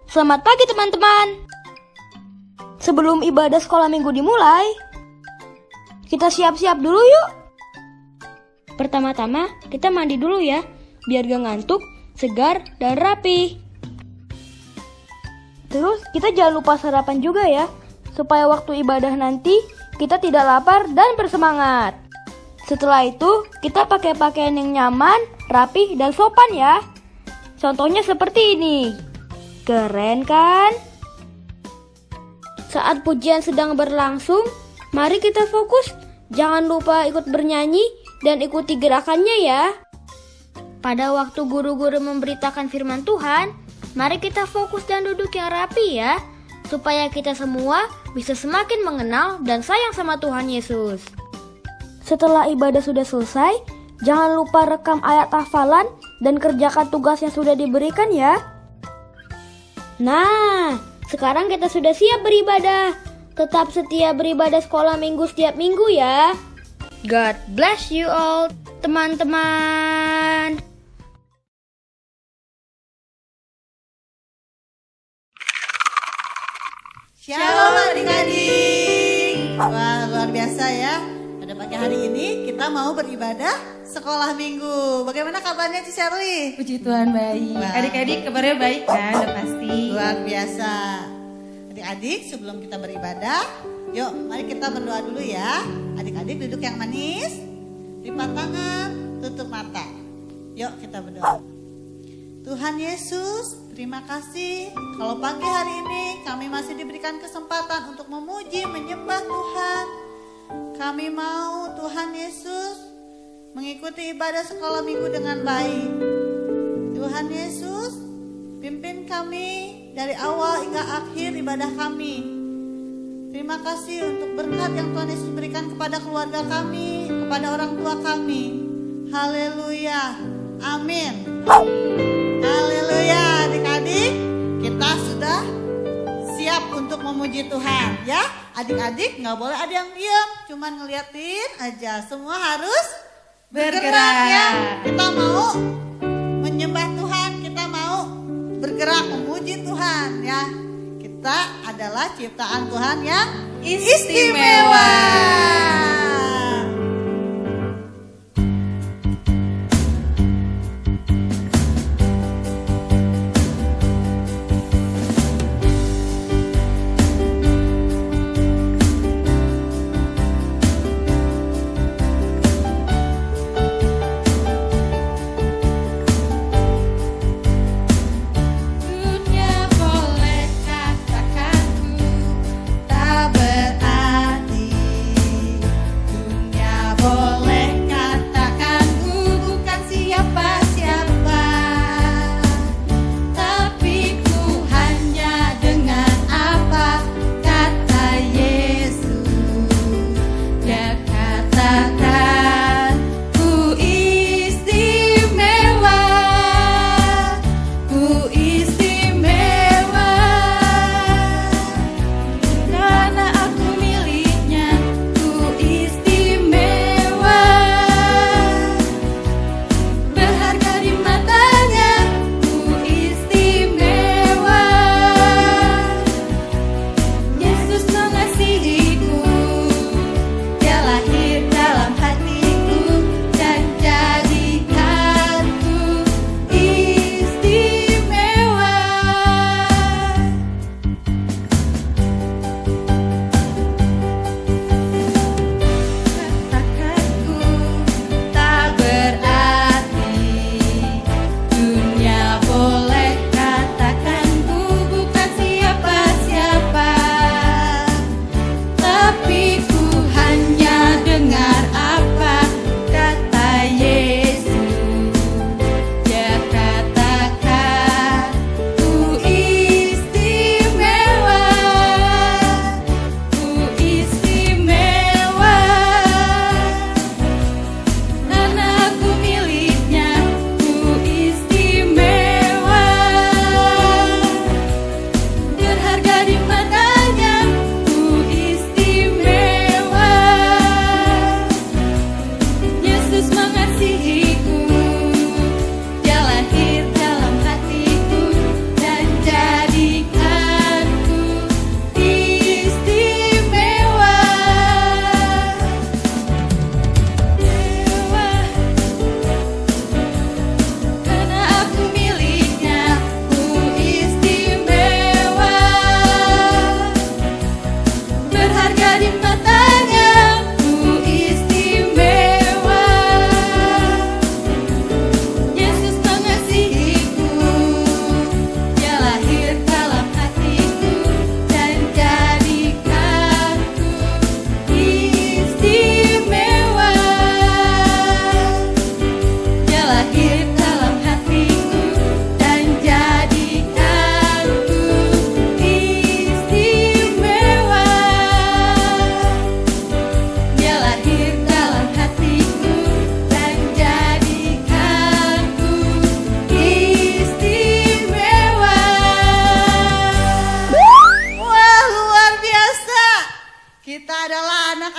Selamat pagi teman-teman. Sebelum ibadah sekolah minggu dimulai, kita siap-siap dulu yuk. Pertama-tama kita mandi dulu ya, biar gak ngantuk, segar, dan rapi. Terus kita jangan lupa sarapan juga ya, supaya waktu ibadah nanti kita tidak lapar dan bersemangat. Setelah itu kita pakai pakaian yang nyaman, rapi, dan sopan ya. Contohnya seperti ini. Keren kan? Saat pujian sedang berlangsung, mari kita fokus. Jangan lupa ikut bernyanyi dan ikuti gerakannya ya. Pada waktu guru-guru memberitakan firman Tuhan, mari kita fokus dan duduk yang rapi ya, supaya kita semua bisa semakin mengenal dan sayang sama Tuhan Yesus. Setelah ibadah sudah selesai, jangan lupa rekam ayat hafalan dan kerjakan tugas yang sudah diberikan ya. Nah, sekarang kita sudah siap beribadah. Tetap setia beribadah sekolah minggu setiap minggu ya. God bless you all, teman-teman. Shalom adik-adik. Wah, luar biasa ya. Pada pagi hari ini kita mau beribadah sekolah minggu. Bagaimana kabarnya Ci Shirley? Puji Tuhan baik. Wah. Adik-adik kabarnya baik kan? Udah pasti. Luar biasa. Adik-adik sebelum kita beribadah, yuk mari kita berdoa dulu ya. Adik-adik duduk yang manis, lipat tangan, tutup mata. Yuk kita berdoa. Tuhan Yesus, terima kasih kalau pagi hari ini kami masih diberikan kesempatan untuk memuji, menyembah Tuhan. Kami mau Tuhan Yesus mengikuti ibadah sekolah minggu dengan baik. Tuhan Yesus, pimpin kami dari awal hingga akhir ibadah kami. Terima kasih untuk berkat yang Tuhan Yesus berikan kepada keluarga kami, kepada orang tua kami. Haleluya, amin. Haleluya, adik-adik, kita sudah siap untuk memuji Tuhan ya. Adik-adik gak boleh ada yang diam, cuman ngeliatin aja. Semua harus bergerak ya. Kita mau menyembah Tuhan, kita mau bergerak memuji Tuhan ya. Kita adalah ciptaan Tuhan yang istimewa. Berarti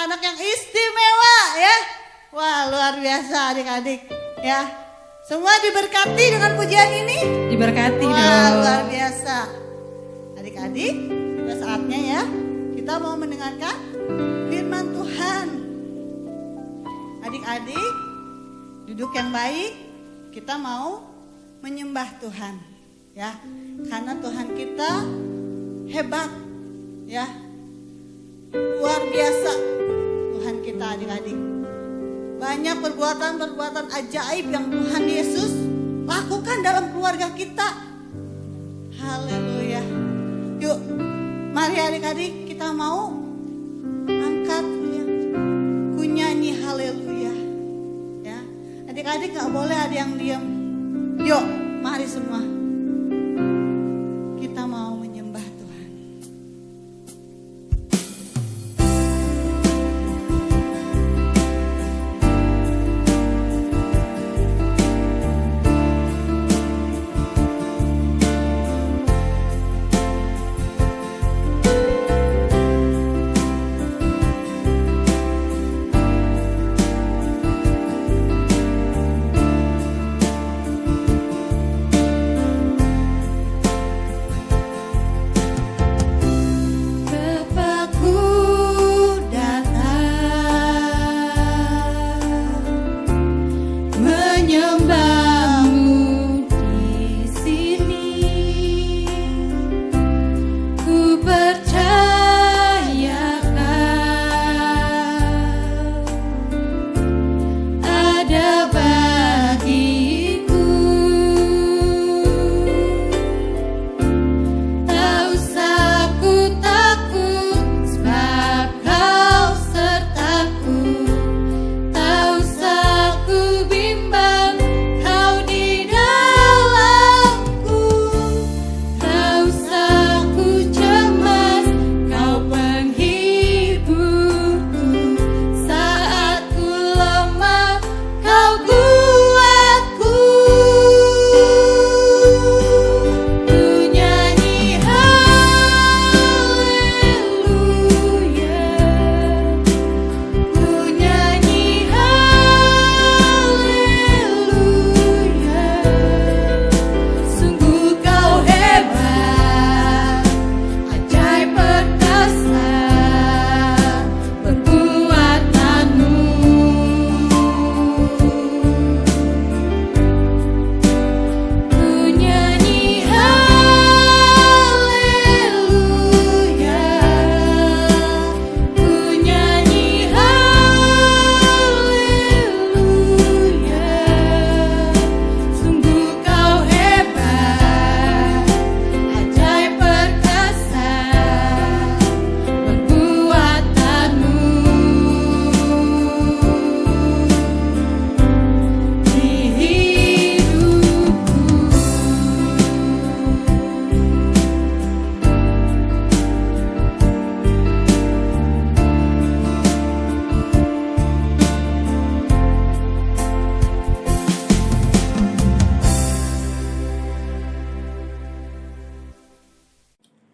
anak yang istimewa ya. Wah, luar biasa adik-adik ya. Semua diberkati dengan pujian ini. Diberkati Wah, dong. luar biasa. Adik-adik, sudah saatnya ya kita mau mendengarkan firman Tuhan. Adik-adik, duduk yang baik. Kita mau menyembah Tuhan ya. Karena Tuhan kita hebat ya. Luar biasa Tuhan kita adik-adik. Banyak perbuatan-perbuatan ajaib yang Tuhan Yesus lakukan dalam keluarga kita. Haleluya. Yuk, mari adik-adik kita mau angkat ya, kunyanyi haleluya. Ya, adik-adik gak boleh ada yang diam. Yuk, mari semua. Kita mau menyembah Tuhan.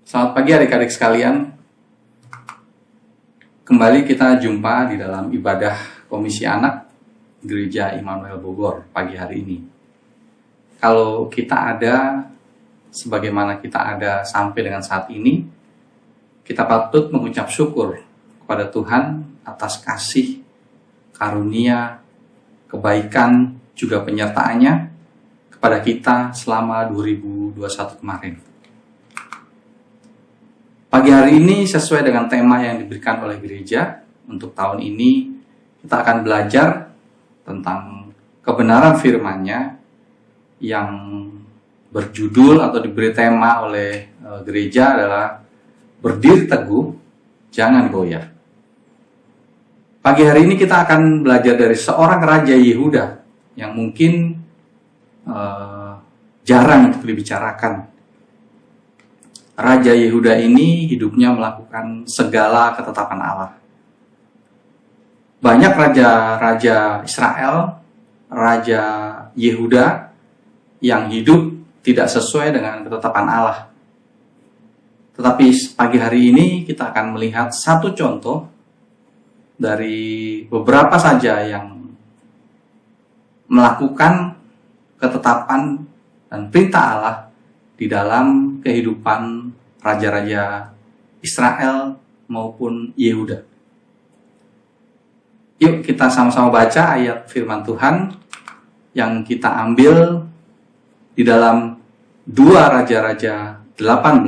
Selamat pagi adik-adik sekalian. Kembali kita jumpa di dalam ibadah Komisi Anak Gereja Immanuel Bogor pagi hari ini. Kalau kita ada, sebagaimana kita ada sampai dengan saat ini, kita patut mengucap syukur kepada Tuhan atas kasih, karunia, kebaikan, juga penyertaannya kepada kita selama 2021 kemarin. Pagi hari ini sesuai dengan tema yang diberikan oleh gereja untuk tahun ini, kita akan belajar tentang kebenaran firman-Nya yang berjudul atau diberi tema oleh gereja adalah berdiri teguh, jangan goyah. Pagi hari ini kita akan belajar dari seorang Raja Yehuda yang mungkin jarang untuk dibicarakan. Raja Yehuda ini hidupnya melakukan segala ketetapan Allah. Banyak raja-raja Israel, Raja Yehuda yang hidup tidak sesuai dengan ketetapan Allah. Tetapi pagi hari ini kita akan melihat satu contoh dari beberapa saja yang melakukan ketetapan dan perintah Allah di dalam kehidupan raja-raja Israel maupun Yehuda. Yuk kita sama-sama baca ayat firman Tuhan yang kita ambil di dalam 2 Raja-Raja 18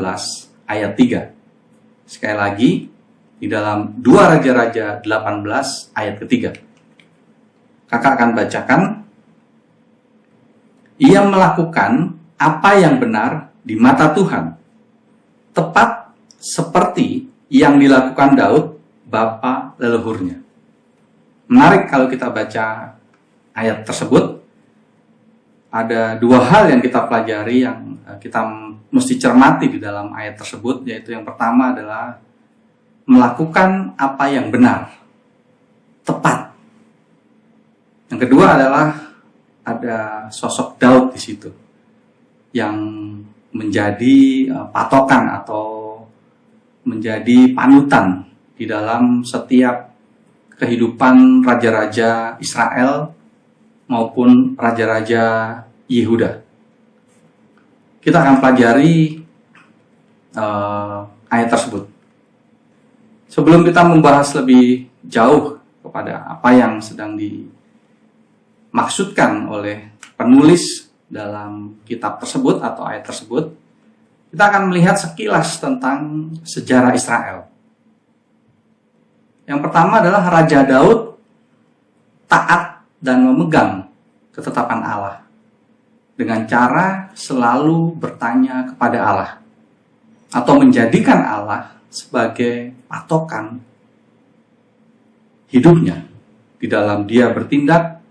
ayat 3. Sekali lagi, di dalam 2 Raja-Raja 18 ayat ketiga. Kakak akan bacakan. Ia melakukan apa yang benar di mata Tuhan, tepat seperti yang dilakukan Daud, bapa leluhurnya. Menarik kalau kita baca ayat tersebut. Ada 2 hal yang kita pelajari yang kita mesti cermati di dalam ayat tersebut, yaitu yang pertama adalah melakukan apa yang benar, tepat. Yang kedua adalah ada sosok Daud di situ yang menjadi patokan atau menjadi panutan di dalam setiap kehidupan raja-raja Israel maupun raja-raja Yehuda. Kita akan pelajari ayat tersebut. Sebelum kita membahas lebih jauh kepada apa yang sedang dimaksudkan oleh penulis dalam kitab tersebut atau ayat tersebut, kita akan melihat sekilas tentang sejarah Israel. Yang pertama adalah Raja Daud taat dan memegang ketetapan Allah dengan cara selalu bertanya kepada Allah atau menjadikan Allah sebagai patokan hidupnya di dalam dia bertindak,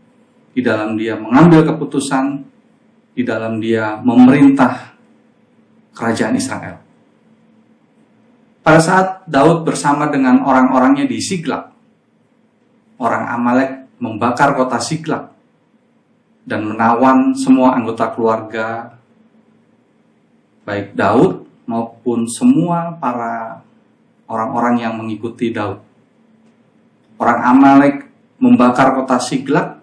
di dalam dia mengambil keputusan, di dalam dia memerintah kerajaan Israel. Pada saat Daud bersama dengan orang-orangnya di Siklag, orang Amalek membakar kota Siklag dan menawan semua anggota keluarga baik Daud maupun semua para orang-orang yang mengikuti Daud. Orang Amalek membakar kota Siklag,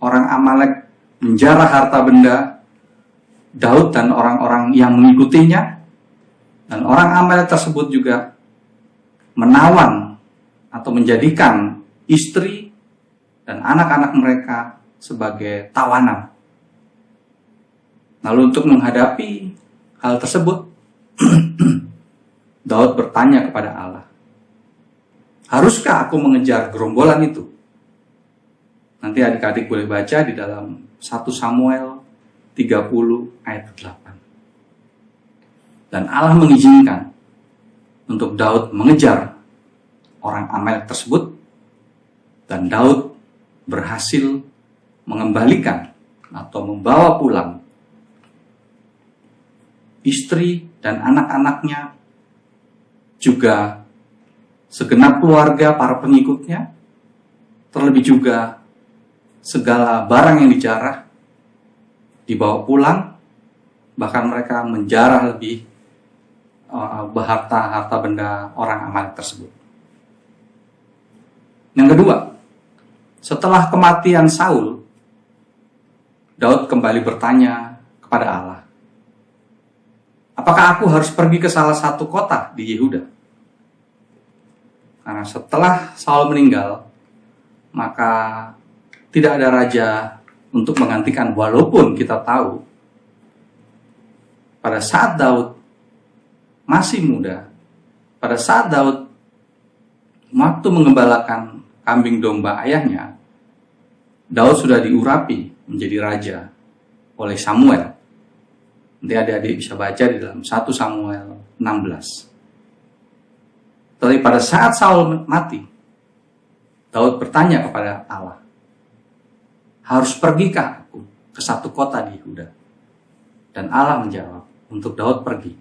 orang Amalek menjarah harta benda Daud dan orang-orang yang mengikutinya, dan orang Amalek tersebut juga menawan atau menjadikan istri dan anak-anak mereka sebagai tawanan. Lalu untuk menghadapi hal tersebut, Daud bertanya kepada Allah, haruskah aku mengejar gerombolan itu? Nanti adik-adik boleh baca di dalam 1 Samuel 30 ayat 8. Dan Allah mengizinkan untuk Daud mengejar orang Amalek tersebut, dan Daud berhasil mengembalikan atau membawa pulang istri dan anak-anaknya, juga segenap keluarga para pengikutnya, terlebih juga segala barang yang dijarah dibawa pulang, bahkan mereka menjarah lebih harta benda orang Amalek tersebut. Yang kedua, setelah kematian Saul, Daud kembali bertanya kepada Allah, apakah aku harus pergi ke salah satu kota di Yehuda? Karena setelah Saul meninggal, maka tidak ada raja untuk menggantikan, walaupun kita tahu pada saat Daud masih muda, pada saat Daud waktu mengembalakan kambing domba ayahnya, Daud sudah diurapi menjadi raja oleh Samuel. Nanti adik-adik bisa baca di dalam 1 Samuel 16. Tapi pada saat Saul mati, Daud bertanya kepada Allah, harus pergikah aku ke satu kota di Yehuda? Dan Allah menjawab, untuk Daud pergi.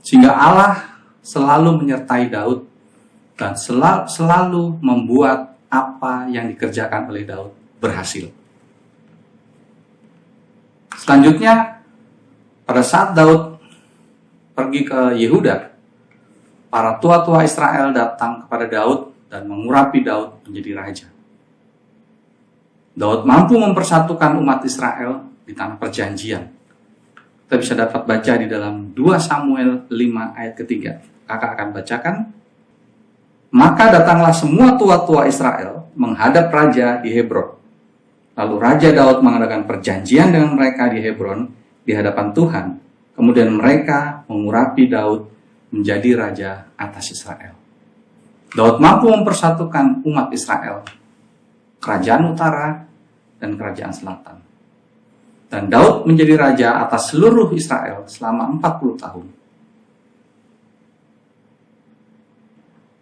Sehingga Allah selalu menyertai Daud dan selalu membuat apa yang dikerjakan oleh Daud berhasil. Selanjutnya, pada saat Daud pergi ke Yehuda, para tua-tua Israel datang kepada Daud dan mengurapi Daud menjadi raja. Daud mampu mempersatukan umat Israel di tanah perjanjian. Kita bisa dapat baca di dalam 2 Samuel 5 ayat ketiga. Kakak akan bacakan. Maka datanglah semua tua-tua Israel menghadap raja di Hebron. Lalu Raja Daud mengadakan perjanjian dengan mereka di Hebron di hadapan Tuhan. Kemudian mereka mengurapi Daud menjadi raja atas Israel. Daud mampu mempersatukan umat Israel, kerajaan utara dan kerajaan selatan. Dan Daud menjadi raja atas seluruh Israel selama 40 tahun.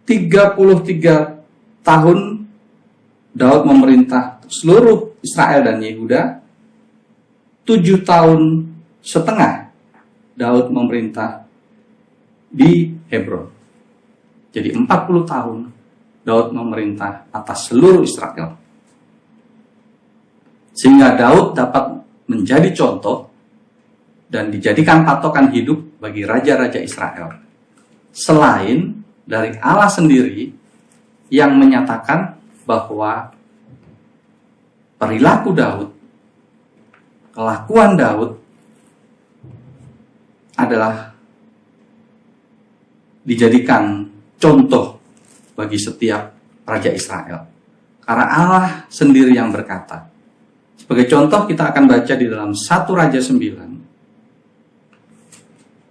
33 tahun Daud memerintah seluruh Israel dan Yehuda. 7 tahun setengah Daud memerintah di Hebron. Jadi 40 tahun Daud memerintah atas seluruh Israel. Sehingga Daud dapat menjadi contoh dan dijadikan patokan hidup bagi raja-raja Israel. Selain dari Allah sendiri yang menyatakan bahwa perilaku Daud, kelakuan Daud adalah dijadikan contoh bagi setiap raja Israel. Karena Allah sendiri yang berkata. Sebagai contoh kita akan baca di dalam 1 Raja 9.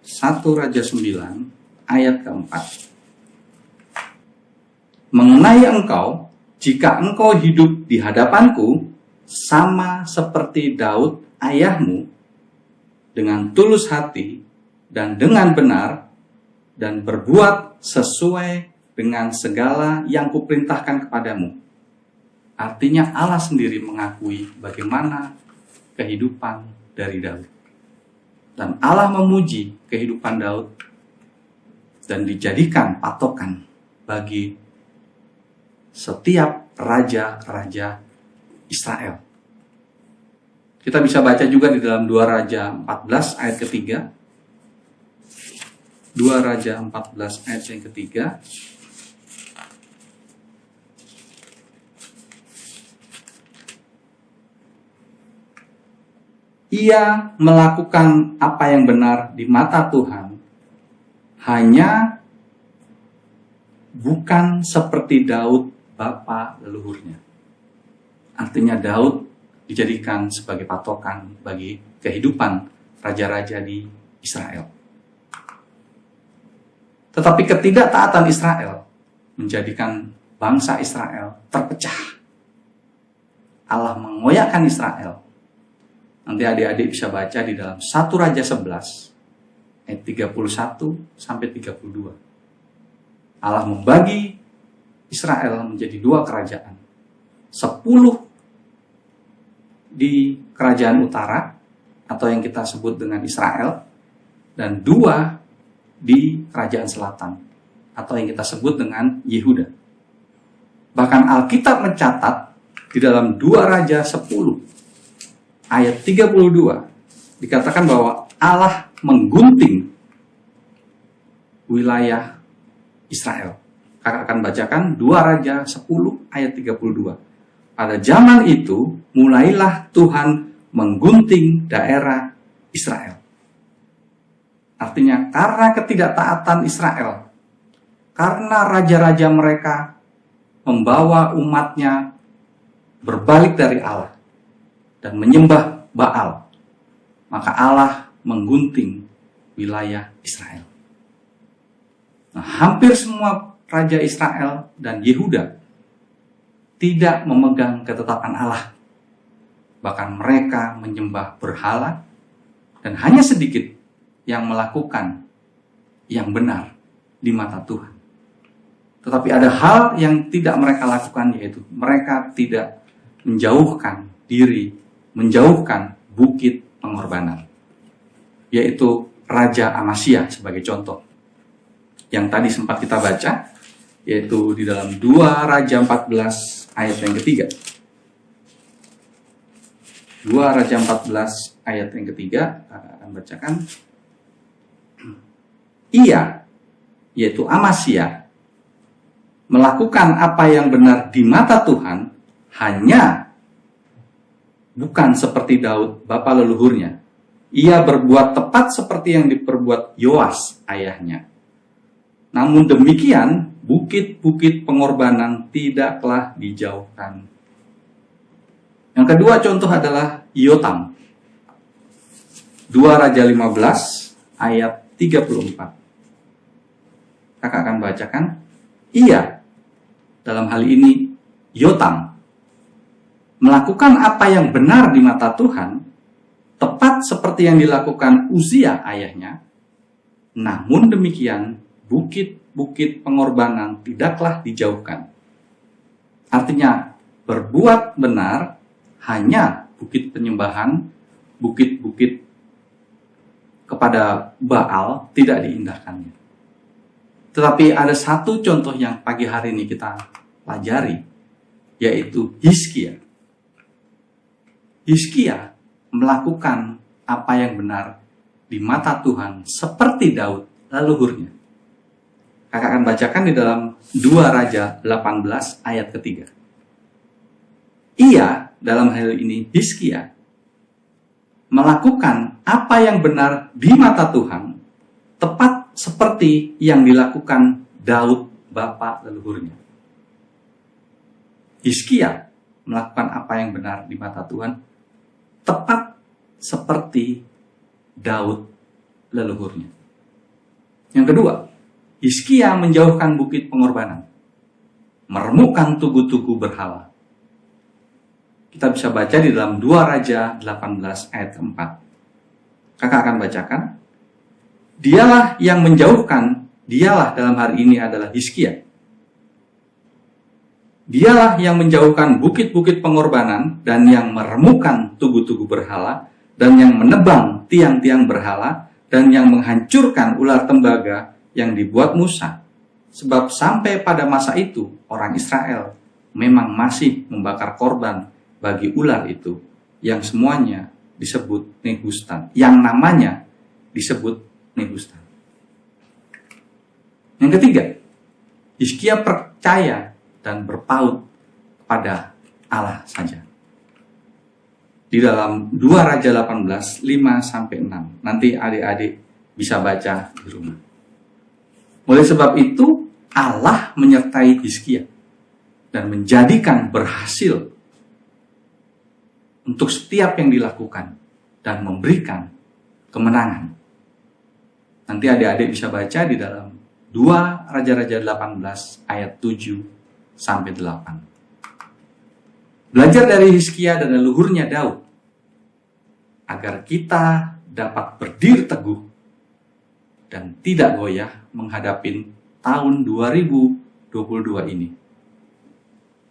1 Raja 9 ayat keempat. Mengenai engkau, jika engkau hidup di hadapanku, sama seperti Daud ayahmu, dengan tulus hati dan dengan benar, dan berbuat sesuai dengan segala yang kuperintahkan kepadamu. Artinya Allah sendiri mengakui bagaimana kehidupan dari Daud. Dan Allah memuji kehidupan Daud dan dijadikan patokan bagi setiap raja-raja Israel. Kita bisa baca juga di dalam 2 Raja 14 ayat ketiga. 2 Raja 14 ayat yang ketiga. Ia melakukan apa yang benar di mata Tuhan, hanya bukan seperti Daud bapa leluhurnya. Artinya Daud dijadikan sebagai patokan bagi kehidupan raja-raja di Israel. Tetapi ketidaktaatan Israel menjadikan bangsa Israel terpecah. Allah mengoyakkan Israel. Nanti adik-adik bisa baca di dalam 1 Raja 11 ayat 31 sampai 32. Allah membagi Israel menjadi 2 kerajaan. 10 di kerajaan utara atau yang kita sebut dengan Israel, dan 2 di kerajaan selatan atau yang kita sebut dengan Yehuda. Bahkan Alkitab mencatat di dalam 2 Raja 10 ayat 32 dikatakan bahwa Allah menggunting wilayah Israel. Kakak akan bacakan 2 Raja 10 ayat 32. Pada zaman itu mulailah Tuhan menggunting daerah Israel. Artinya karena ketidaktaatan Israel, karena raja-raja mereka membawa umatnya berbalik dari Allah dan menyembah Baal, maka Allah menggunting wilayah Israel. Nah, hampir semua raja Israel dan Yehuda tidak memegang ketetapan Allah. Bahkan mereka menyembah berhala, dan hanya sedikit yang melakukan yang benar di mata Tuhan. Tetapi ada hal yang tidak mereka lakukan, yaitu mereka tidak menjauhkan diri, menjauhkan bukit pengorbanan, yaitu Raja Amasya sebagai contoh. Yang tadi sempat kita baca, yaitu di dalam 2 Raja 14 ayat yang ketiga. 2 Raja 14 ayat yang ketiga, kita akan bacakan. Ia, yaitu Amasya, melakukan apa yang benar di mata Tuhan hanya bukan seperti Daud, bapa leluhurnya. Ia berbuat tepat seperti yang diperbuat Yoas, ayahnya. Namun demikian, bukit-bukit pengorbanan tidaklah dijauhkan. Yang kedua contoh adalah Yotam. 2 Raja 15 ayat 34. Kakak akan bacakan. Ia, dalam hal ini Yotam, melakukan apa yang benar di mata Tuhan, tepat seperti yang dilakukan Uzia ayahnya. Namun demikian, bukit-bukit pengorbanan tidaklah dijauhkan. Artinya, berbuat benar hanya bukit penyembahan, bukit-bukit kepada Baal tidak diindahkannya. Tetapi ada satu contoh yang pagi hari ini kita pelajari, yaitu Hizkia. Hizkia melakukan apa yang benar di mata Tuhan seperti Daud leluhurnya. Kakak akan bacakan di dalam 2 Raja 18 ayat ketiga. Ia, dalam hal ini Hizkia, melakukan apa yang benar di mata Tuhan, tepat seperti yang dilakukan Daud bapa leluhurnya. Hizkia melakukan apa yang benar di mata Tuhan, tepat seperti Daud leluhurnya. Yang kedua, Hizkia menjauhkan bukit pengorbanan, meremukkan tugu-tugu berhala. Kita bisa baca di dalam 2 Raja 18 ayat 4. Kakak akan bacakan. Dialah yang menjauhkan, dialah dalam hari ini adalah Hizkia. Dialah yang menjauhkan bukit-bukit pengorbanan dan yang meremukkan tugu-tugu berhala dan yang menebang tiang-tiang berhala dan yang menghancurkan ular tembaga yang dibuat Musa. Sebab sampai pada masa itu orang Israel memang masih membakar korban bagi ular itu yang semuanya disebut Nehustan, yang namanya disebut Nehustan. Yang ketiga, Hizkia percaya dan berpaut pada Allah saja. Di dalam 2 Raja 18, 5-6. Nanti adik-adik bisa baca di rumah. Oleh sebab itu, Allah menyertai Hizkia dan menjadikan berhasil untuk setiap yang dilakukan dan memberikan kemenangan. Nanti adik-adik bisa baca di dalam 2 Raja-Raja 18 ayat 7-8. Belajar dari Hizkia dan leluhurnya Daud agar kita dapat berdiri teguh dan tidak goyah menghadapi tahun 2022 ini.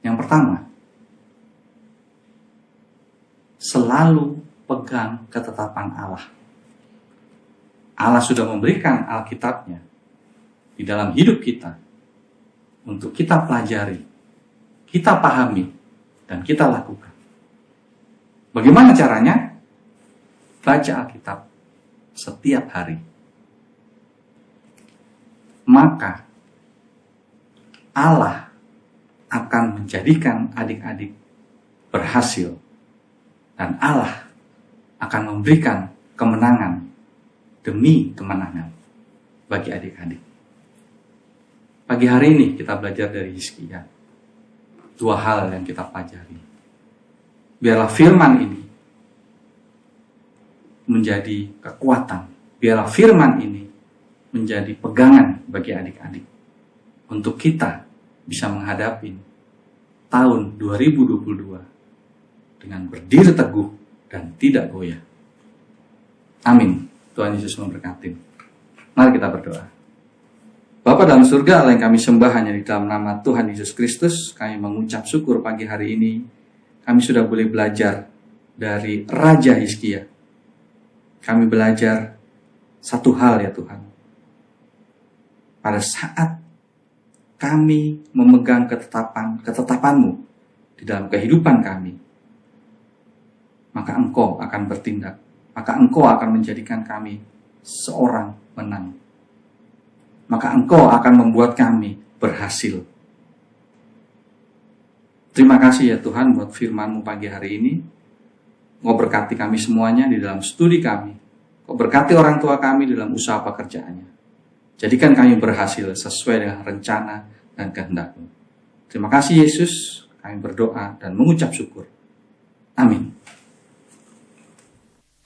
Yang pertama, selalu pegang ketetapan Allah. Allah sudah memberikan Alkitabnya di dalam hidup kita untuk kita pelajari, kita pahami, dan kita lakukan. Bagaimana caranya? Baca Alkitab setiap hari. Maka Allah akan menjadikan adik-adik berhasil dan Allah akan memberikan kemenangan demi kemenangan bagi adik-adik. Pagi hari ini kita belajar dari Hizkia. 2 hal yang kita pelajari. Biarlah firman ini menjadi kekuatan. Biarlah firman ini menjadi pegangan bagi adik-adik. Untuk kita bisa menghadapi tahun 2022 dengan berdiri teguh dan tidak goyah. Amin. Tuhan Yesus memberkati. Mari kita berdoa. Bapa dalam surga, Allah yang kami sembah hanya di dalam nama Tuhan Yesus Kristus, kami mengucap syukur pagi hari ini. Kami sudah boleh belajar dari Raja Hizkia. Kami belajar satu hal ya Tuhan. Pada saat kami memegang ketetapan-Mu di dalam kehidupan kami, maka Engkau akan bertindak. Maka Engkau akan menjadikan kami seorang menang. Maka Engkau akan membuat kami berhasil Terima kasih ya Tuhan buat firman-Mu pagi hari ini. Kau berkati kami semuanya di dalam studi kami. Kau berkati orang tua kami dalam usaha pekerjaannya. Jadikan kami berhasil sesuai dengan rencana dan kehendak-Mu. Terima kasih Yesus, kami berdoa dan mengucap syukur. Amin.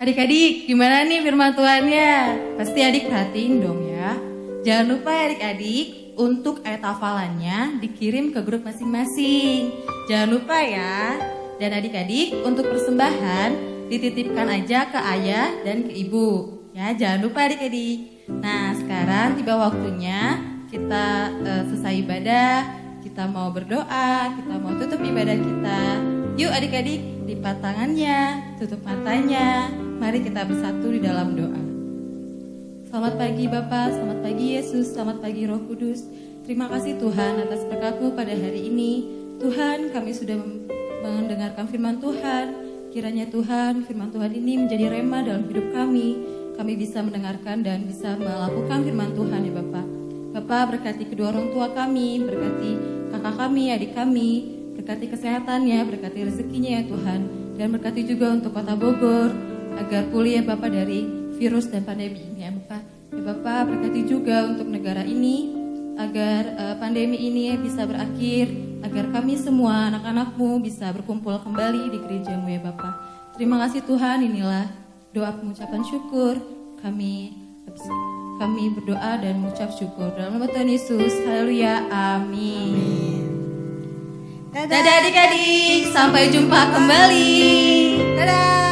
Adik-adik, gimana nih firman Tuhannya? Pasti adik perhatiin dong ya. Jangan lupa ya adik-adik, untuk ayat hafalannya dikirim ke grup masing-masing. Jangan lupa ya. Dan adik-adik, untuk persembahan dititipkan aja ke ayah dan ke ibu. Ya, jangan lupa adik-adik. Nah, sekarang tiba waktunya kita selesai ibadah, kita mau berdoa, kita mau tutup ibadah kita. Yuk adik-adik, lipat tangannya, tutup matanya. Mari kita bersatu di dalam doa. Selamat pagi Bapa, selamat pagi Yesus, selamat pagi Roh Kudus. Terima kasih Tuhan atas berkat-Mu pada hari ini. Tuhan, kami sudah mendengarkan firman Tuhan. Kiranya Tuhan, firman Tuhan ini menjadi rema dalam hidup kami. Kami bisa mendengarkan dan bisa melakukan firman Tuhan ya Bapa. Bapa, berkati kedua orang tua kami, berkati kakak kami, adik kami, berkati kesehatannya, berkati rezekinya ya Tuhan. Dan berkati juga untuk kota Bogor, agar pulih ya Bapak dari virus dan pandemi ini ya Bapak. Ya Bapak, berkati juga untuk negara ini, agar pandemi ini bisa berakhir, agar kami semua anak-anak-Mu bisa berkumpul kembali di gereja-Mu ya Bapak. Terima kasih Tuhan, inilah doa pengucapan syukur. Kami berdoa dan mengucap syukur dalam nama Tuhan Yesus. Haleluya, amin. Dadah adik-adik, sampai jumpa kembali. Dadah.